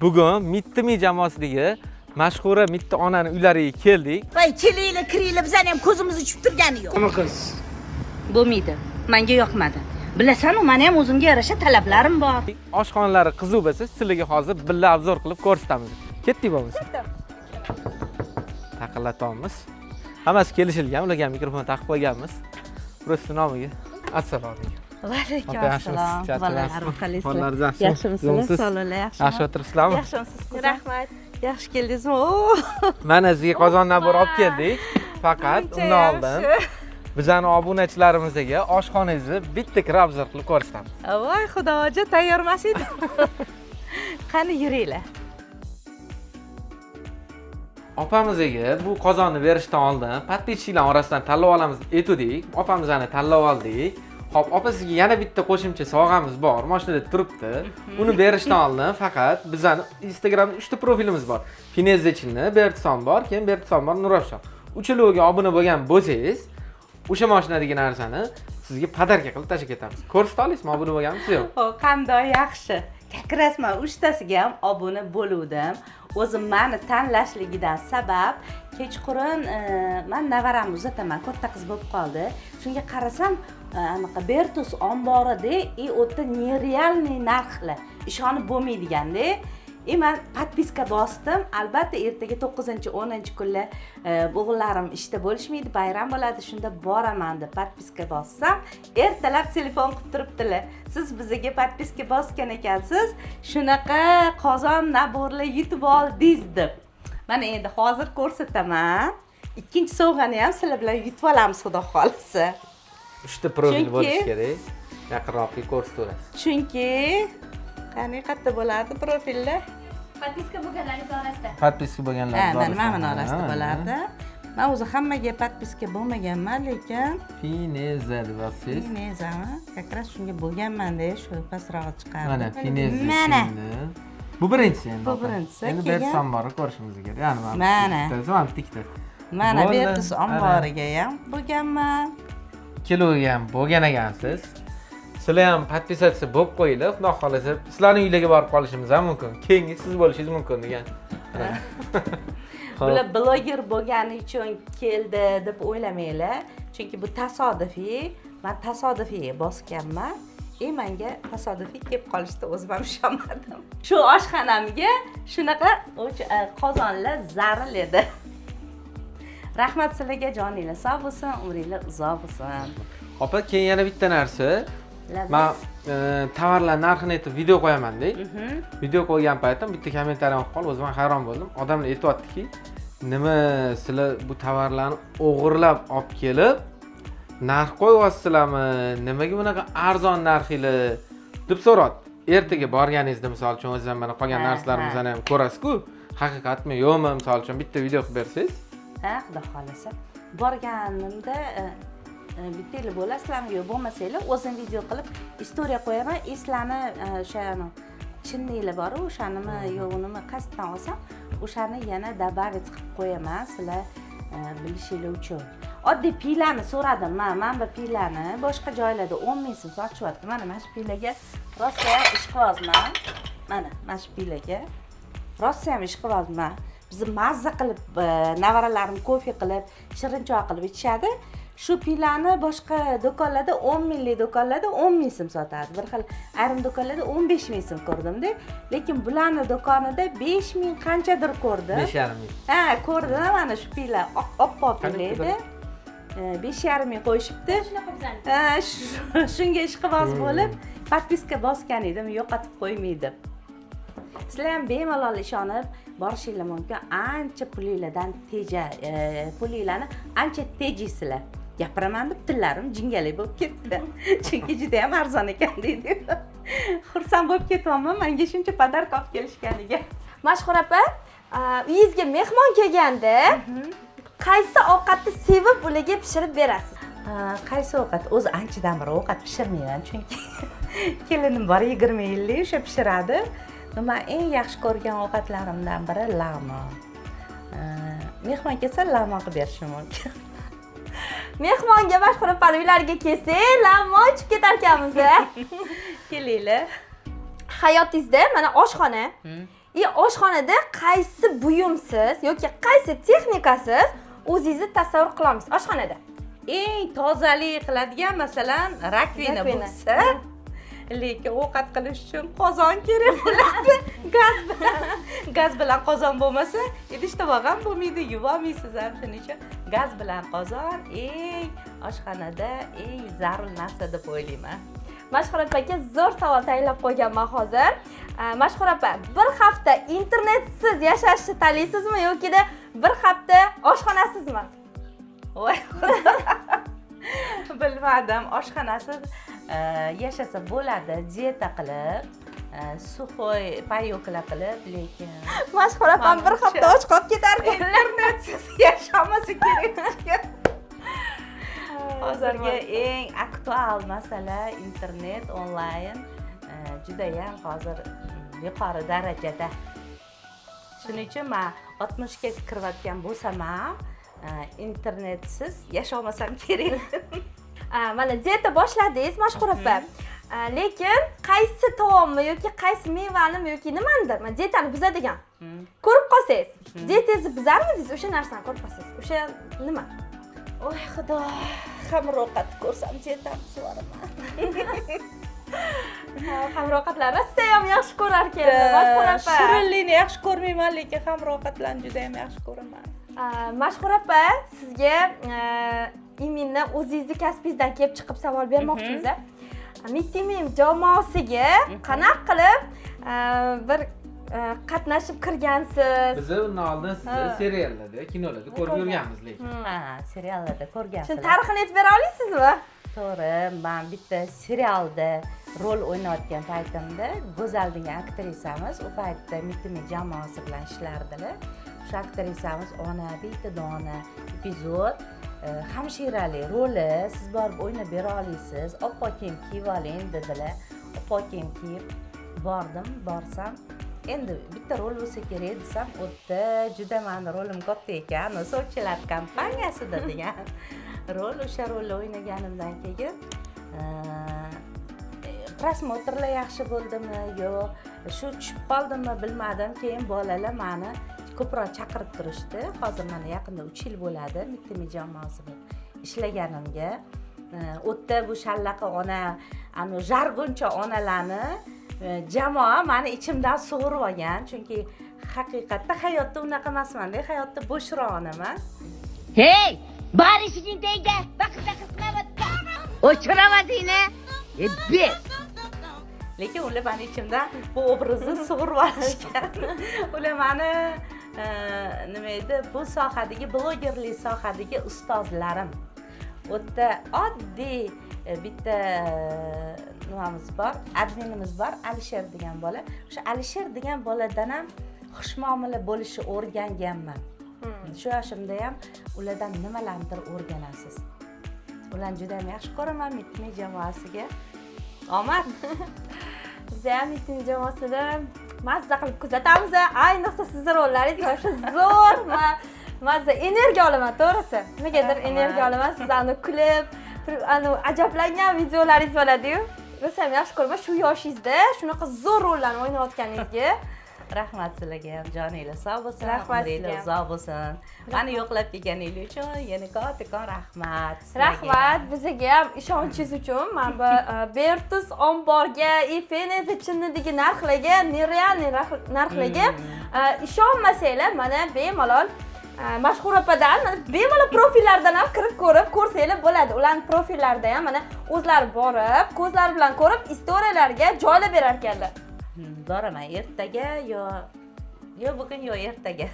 Bugun Mittimi jamoasidagi mashhura Mitti onaning uylariga keldik. Voy, kelinglar, kiringlar, bizani ham ko'zimiz uchib turgani yo'q. Nima qiz? Bo'lmaydi. Menga yoqmadi. Bilasan-ku, meni ham o'zimga yarasha talablarim bor. Oshxonalari qiziq bo'lsa, sizlarga hozir billa obzor qilib ko'rsatamiz. Ketdik bo'lmasa. Taqillatamiz. Hammasi kelishilgan, ularga mikrofon taqib qo'yganmiz. Prosta nomiga. Assalomu alaykum. Va alaykum assalom. Bolalar qalaysiz? Yaxshimisizlar? Sog'liklar, yaxshimi? Yaxshi o'tiribsizlarmi? Yaxshimisiz? Rahmat. Yaxshi keldingizmi? Mana sizga qozondan bir olib keldik. Faqat undan oldin bizning obunachilarimizga oshxonangizni bitta kirib obzor qilib ko'rsatamiz. Voy, xudoja tayyormas edi. Qani yuringlar. Opamizga bu qozonni berishdan oldin podpischilar orasidan tanlab olamiz aytdik. Opamizni tanlab oldik. Xo'p, opa sizga yana bitta qo'shimcha sovg'amiz bor. Mashinada turibdi. Uni berishdan oldin faqat bizning Instagramda 3 ta profilimiz bor. Finezechilni, Bertson bor, keyin Bertson bor, Nuravshon. Uchaloviga obuna bo'lgan bo'lsangiz, o'sha mashinadagi narsani sizga podarka qilib tashlab ketamiz. Ko'rsata olasizmi, obuna bo'lganmisiz yo'q? O, qanday yaxshi. Kakrasman, 3 tasiga ham obuna bo'luvdim. O'zim meni tanlashligidan sabab kechqurun men navaramni uzataman, katta qiz bo'lib qoldi. Shunga qarasam, anaqa Bertus omborida o'ta nerealniy narxlar, ishonib bo'lmaydiganda. Men podpiska bosdim. Albatta ertaga 9-10 kunlar o'g'illarim ishda bo'lishmaydi, bayram bo'ladi, shunda boraman deb podpiska bossam, ertalab telefon qilib turibdilar. Siz bizga podpiska bosgan ekansiz, shunaqa qozon naborlar yutib oldingiz deb. Mana endi hozir ko'rsataman. Ikkinchi sovg'ani ham sizlar bilan yutib olamiz, xudo xolisa. 3 ta profil bo'lishi kerak. Yaqinroqga ko'rsataverasiz. Chunki qani qayerda bo'ladi profillar? Podpiska bo'lganlaringiz orasida. Podpiska bo'lganlar Mana orasida bo'lardi. Men o'zi hammaga podpiska bo'lmaganman, lekin Fineza deyapsiz. Finezami? Kakras shunga bo'lganman-da, shu pastroq chiqardi. Mana Fineza. Mana. Bu birinchisi endi. Bu birinchisi. Endi Bertson borni ko'rishimiz kerak. Ya'ni Mana. Mana tikdi. Mana Bertus omboriga ham bo'lganman. Kiloga ham bo'lgan ekansiz. Sizlar ham podpisatsiya bo'lib qo'yinglar, xudo xolasa sizlarning uylarga borib qolishimiz ham mumkin. Keyingi siz bo'lishingiz mumkin degan. Bular bloger bo'lgani uchun keldi deb o'ylamanglar, chunki bu tasodifiy. Men tasodifiy bosganman. Menga tasodifiy kelib qolishda o'zim ham ishonmadim. Shu oshxonamga shunaqa qozonlar zaril edi. Rahmat sizlarga, joninglar sog' bo'lsin, umringlar uzoq bo'lsin. Opa, keyin yana bitta narsa. Men tovarlar narxini aytib video qo'yaman-da. Video qo'ygan paytim bitta kommentariy o'qib qolib, o'zim hayron bo'ldim. Odamlar aytayaptiki, nima sizlar bu tovarlarni o'g'irlab olib kelib, narx qo'yyapsizlarmi? Nimaga bunaqa arzon narxinglar deb so'radi. Ertaga borganingizda, misol uchun o'zingizdan mana qolgan narsalarimizni ham ko'rasiz-ku, haqiqatmi yo'qmi, misol uchun bitta video qilib bersangiz. Xudo xolasa. Borganimda bitta bo'lasizlarmi yo'q bo'lmasanglar, o'zim video qilib istoriya qo'yaman. Eslarni o'shani chinninglar bor, o'shanimi yo'qmi qasddan olsam, o'shani yana добавить qilib qo'yaman sizlar bilishinglar uchun. Oddiy pilani so'radim. Men bu pilani boshqa joylarda 10 ming so'm sotishyapti. Mana shu pilaga rosa ish qilyapman. Mana shu pilaga rosa ham ish qilyapman. Biz mazza qilib navaralarim kofe qilib, shirinchoq qilib ichishadi. Shu pilani boshqa do'konlarda 10 minglik do'konlarda 10 ming so'm sotadi. Bir xil ayrim do'konlarda 15 ming so'm ko'rdimda, lekin bularning do'konida 5 ming qanchadir ko'rdim. 5,5 ming. Ko'rdim mana shu pila, oppoq pila edi. 5,5 ming qo'yishibdi. Shunga ish qilib bo'lib, podpiska bosgan edim, yo'qotib qo'ymaydi. Sizlar ham bemalol ishonib borishinglar mumkin. Ancha pulinglardan pulinglarni ancha tejaysizlar. Gapiraman deb tillarim jingalak bo'lib ketdi. Chunki juda ham arzon ekan deydi. Xursand bo'lib ketyapman, menga shuncha podarka olib kelishganiga. Mashhur opa, uyingizga mehmon kelganda qaysi ovqatni sevib ularga pishirib berasiz? Qaysi ovqat? O'zi anchadan beri ovqat pishirmayman, chunki kelinim bor 20 yillik, o'sha pishiradi. Men eng yaxshi ko'rgan ovqatlarimdan biri lamo. Mehmon kelsa lamo qilib berishim mumkin. Mehmonga mashhur opani uylariga kelsak, lamo ichib ketar ekanmiz. Kelinglar. Hayotingizda mana oshxona oshxonada qaysi buyumsiz yoki qaysi texnikasiz o'zingizni tasavvur qila olmaysiz oshxonada? Eng tozalik qiladigan masalan rakvina Rakvina. bo'lsa, lekin ovqat qilish uchun qozon kerak bo'ladi. Gaz bilan qozon bo'lmasa, idish tovoq ham bo'lmaydi, yuvolmaysiz ham. Shuning uchun gaz bilan qozon eng oshxonada eng zarur narsa deb o'ylayman. Mashhur opaga zo'r savol tayyorlab qo'yganman hozir. Mashhur opa, bir hafta internetsiz yashashni tanlaysizmi yoki bir hafta oshxonasizmi? Voy. Bilmadim, oshxonasiz yashasa bo'ladi, dieta qilib, suxoy payoklar qilib, lekin Mashhur opam bir hafta och qolib ketarkan. internetsiz yashamasa kerak. Hozirgi eng aktual masala internet, onlayn juda ham hozir yuqori darajada. Shuning uchun men 60 ga kirayotgan bo'lsam ham internetsiz yashamasam kerak. Mana dieta boshladingiz Mashhur opa. Lekin qaysi taomni yoki qaysi mevani yoki nimanidir mana dietani buzadigan ko'rib qolsangiz, dietangizni buzarmidingiz o'sha narsani ko'rib qolsangiz? O'sha nima? Voy xudo, xamir ovqat ko'rsam dietam buzaraman. Xamir ovqatlarni siz ham yaxshi ko'rar ekansiz Mashhur opa. Shirinlikni yaxshi ko'rmayman, lekin xamir ovqatlarni juda ham yaxshi ko'raman. Mashhur opa, sizga iminni o'zingizni kasbingizdan kelib chiqib savol bermoqchimiz. Mitimim jamoasiga qanaqa qilib bir qatnashib kirgansiz? Biz undan oldin sizni seriallarda, kinolarda ko'rib yurganmiz lekin. Ha, seriallarda Shuni ko'rgansizlar. tarixini aytib bera olasizmi? To'g'ri, men bitta serialda rol o'ynayotgan paytimda Go'zal degan aktrisamiz, u paytda Mitimi jamoasi bilan ishlardilar. O'sha aktrisamiz ona bitta dona epizod hamshiralik roli siz borib o'ynab bera olasiz, oppo kiyim kiyib oling dedilar. Oppo kiyim kiyib borsam, endi bitta rol bo'lsa kerak desam, o'tda juda meni rolim katta ekan, Sochilar kompaniyasida degan rol, o'sha rolni o'ynaganimdan keyin prosmotrlar yaxshi bo'ldimi yo shu tushib qoldimmi bilmadim. Keyin bolalar meni ko'proq chaqirib turishdi. Hozir mana yaqinda 3 yil bo'ladi Mitimi jamoasida ishlaganimga. O'tda bu shallaqa ona, anu jargoncha onalarni jamoa meni ichimdan sug'urib olgan. Chunki haqiqatda hayotda unaqa emasman-da, hayotda bo'shroq onaman. Hey, bari ishing teyda, vaqtda qilmayapti. O'chiramadingmi? Bir. Lekin ular meni ichimdan bu obrazni sug'urib olishgan. Ular meni nima edi, bu sohadagi blogerlik sohadagi ustozlarim. O'tda oddiy bitta nimamiz bor, adminimiz bor, Alisher degan bola. O'sha Alisher degan boladan ham xushmuomala bo'lishni o'rganganman. Shu yoshimda ham ulardan nimalardir o'rganasiz. Ularni juda ham yaxshi ko'raman, Mitimi jamoasiga. Omad. Biz ham Mitimi jamoasida mazza qilib kuzatamiz. Ayniqsa sizning rollaringiz o'sha zo'r, mazza energiya olaman, to'g'risi. Nimagadir energiya olaman, sizlarni kulib, ajablangan videolaringiz bo'ladi-yu. Biz ham yaxshi ko'raman shu yoshingizda shunaqa zo'r rollarni o'ynayotganingizga. Rahmat sizlarga ham, joninglar sog' bo'lsin, Rahmat umringiz sizga. uzoq bo'lsin. Meni yo'qlab kelganingiz uchun yana kattakon rahmat. Rahmat bizga ham ishonchingiz uchun. Men bu Bertus omborga, Fenez chinnidagi narxlarga, nereal narxlarga ishonmasanglar, mana bemalol Mashhur opadan bemalol profillardan ham kirib ko'rib ko'rsanglar bo'ladi. Ularning profillarida ham mana o'zlari borib, ko'zlari bilan ko'rib, istoriyalarga joylab berar ekanlar. Boraman ertaga yo bugun yo ertaga.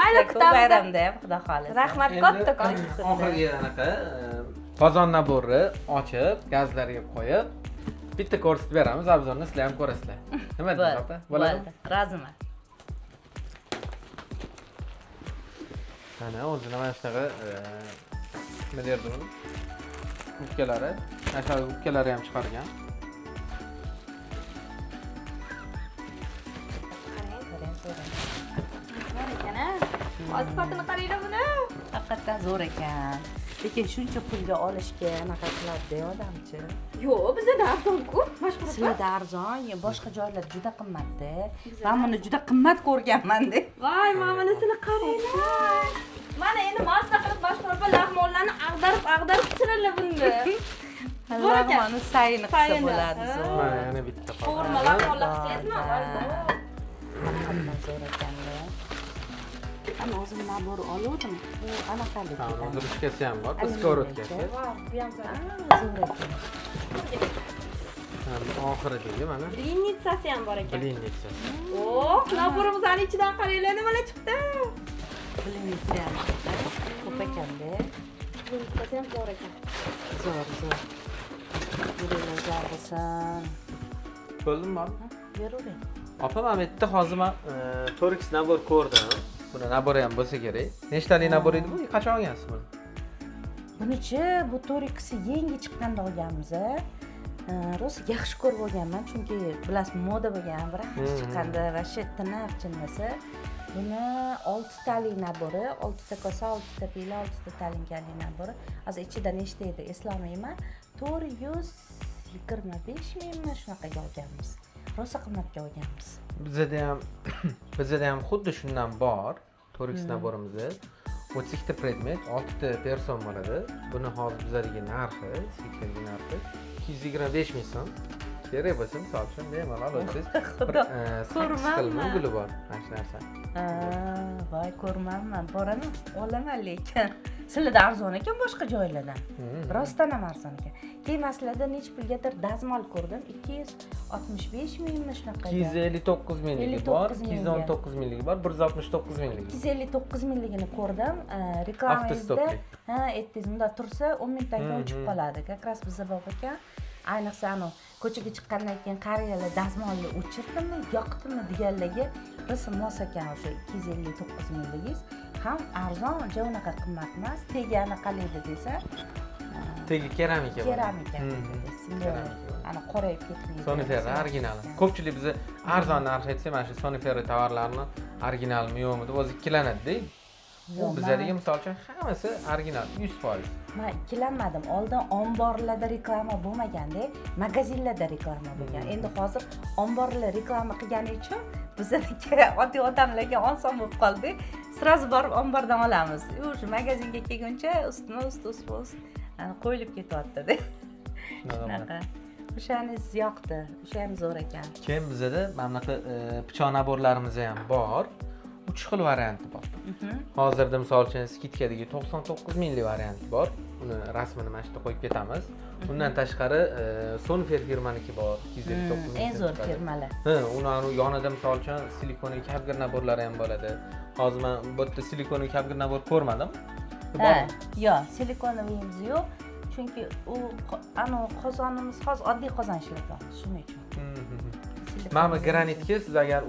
Mayli, kutamiz. Bayramda ham xudo xohlasa. Rahmat kattakon. Oxirgi anaqa qozon naborni ochib, gazlarga qo'yib, bitta ko'rsatib beramiz, obzorni sizlar ham ko'rasizlar. Nima deysiz opa? Bo'ladimi? Roziman. Mana o'zini mana shunaqa nima derdim uni? Ukkalari, aşağı ukkalari ham chiqargan. Sifatini qaranglar buni. Haqiqatdan zo'r ekan. lekin shuncha pulga olishga anaqa qiladi odamchi. Yo'q, bizda arzon-ku, mashhur. Sizlarda arzon, boshqa joylar juda qimmatda. Men buni juda qimmat ko'rganman-da. Voy, mana bunisini qaranglar. Mana endi mazza qilib mashhur lahmonlarni ag'darib pishiradilar bunda. Lahmonni sayini qilsa bo'ladi. Mana yana bitta Forma lahmonlar qilsangizmi? Qanday zo'r ekan-da. Ana o'zim nabor oluvdim. Bu anaqalik. Tamam, durishkasi ham bor, skorotkasi. Voy, bu ham zo'r. Zo'r ekan. Oxiridagi mana Blinitsasi ham bor ekan. blinitsasi. Oh, naborimizning ichidan qaranglar, nimalar chiqdi. Blinitsa ham ko'p ekanda. Blinitsasi ham zo'r ekan. Zo'r. Bular zo'r bo'lsin. Bo'ldimmi? Beravering. Opa, mana bu yerda hozir men 4x nabor ko'rdim. Buni nabori ham bo'lsa kerak. Nechtalik nabor edi bu? Qachon olgansiz buni? Bunichi bu Torix'i yangi chiqqanda olganmiz. Rosa yaxshi ko'rib olganman, chunki bilasizmi, moda bo'lgan, birinchi chiqqanda vashe tinib chinnasi. Buni 6 talik nabori, 6 ta kosa, 6 ta pila, 6 ta talinkali nabori. Hozir ichida nechta edi eslamayman. 425 mingmi shunaqaga olganmiz. Rosa qimmatga olganmiz. Bizda ham xuddi shundan bor. 4x naborimizda 32 ta predmet, 6 ta person bo'ladi. Buni hozir bizlarga narxi, skidkaga narxi 225 ming so'm. Kerak bo'lsa, misol uchun bemalol o'zingiz ko'rmanmi guli bor mana shu narsa. Voy, ko'rmanman, boraman, olaman lekin. Sizlarda arzon ekan boshqa joylardan. Rostdan ham arzon ekan. Keyin maslarda nech pulgadir dazmol ko'rdim. 265 mingmi shunaqa. 259 mingligi bor, 219 mingligi bor, 169 mingligi. 259 mingligini ko'rdim. Reklamangizda aytdingiz, bunda tursa 10 mingtaga o'chib qoladi. Как bizda bor ekan. Ayniqsa ko'chaga chiqqandan keyin qariyalar dazmolni o'chirdimi, yoqdimi deganlarga rosa mos ekan o'sha 259 mingligingiz. Ham arzon, unaqa qimmat emas. Tegi anaqalaydi desa, tegi keramika. Keramika. Ana qorayib ketmaydi. Soniferra originali. Ko'pchilik bizni arzon narx aytsa, mana shu Soniferra tovarlarini originalmi yo'qmi deb o'zi ikkilanadi-da. Bu bizlarga misol uchun hammasi original 100%. Men ikkilanmadim. Oldin omborlarda reklama bo'lmaganda, magazinlarda reklama bo'lgan. Endi hozir omborlar reklama qilgani uchun bizlarga oddiy odamlarga oson bo'lib qoldi. Sразу borib ombordan olamiz. O'sha magazinga kelguncha ust qo'yilib ketyapti-da. Shunaqa. O'shaniz yoqdi. O'sha ham zo'r ekan. Keyin bizda mana bunaqa pichoq naborlarimiz ham bor. 3 xil varianti bor. Hozirda misol uchun skidkadagi 99 minglik varianti bor. Uni rasmini mana shu yerda qo'yib ketamiz. Bundan tashqari Sonifer firmaniki bor. 259 ming. Eng zo'r firmalar. Uning yonida misol uchun silikonli kapgir naborlari ham bo'ladi. Hozir men bu yerda silikonli kapgir nabor ko'rmadim. Yo'q, silikonovimiz yo'q. Chunki u qozonimiz hozir oddiy qozon ishlatamiz, shuning uchun. Mana bu granitga siz agar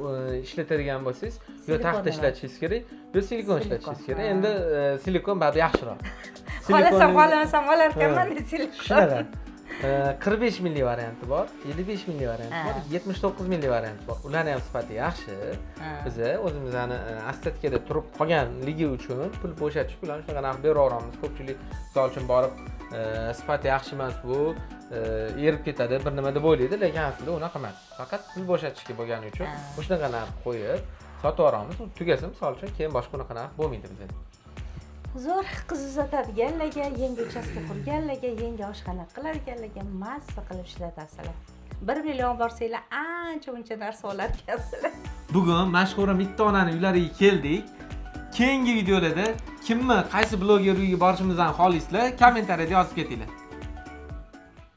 ishlatadigan bo'lsangiz, yo taxta ishlatishingiz kerak, yo silikon ishlatishingiz kerak. Endi silikon baribir yaxshiroq. Xohlasam olar ekanman silikon. Shunaqa. 45 minglik varianti bor, 55 minglik varianti bor, 79 minglik varianti bor. Ularning ham sifati yaxshi. Biz o'zimizni astatkada turib qolganligi uchun pul bo'shatib ularni shunaqa narx beraveramiz. Ko'pchilik misol uchun borib sifati yaxshi emas bu, erib ketadi, bir nima deb o'ylaydi, lekin aslida unaqa emas. Faqat pul bo'shatishga bo'lgani uchun o'shanaqa narx qo'yib sotib yuboramiz. U tugasa misol uchun keyin boshqa unaqa narx bo'lmaydi bizda. Zo'r qiz uzatadiganlarga, yangi uchastka qurganlarga, yangi oshxona qiladiganlarga mazza qilib ishlatasizlar. 1 million borsanglar ancha muncha narsa oladigansizlar. Bugun mashhura mitta onani uylariga keldik. Keyingi videolarda kimni qaysi bloger uyiga borishimizdan xolisizlar, kommentariyada yozib ketinglar.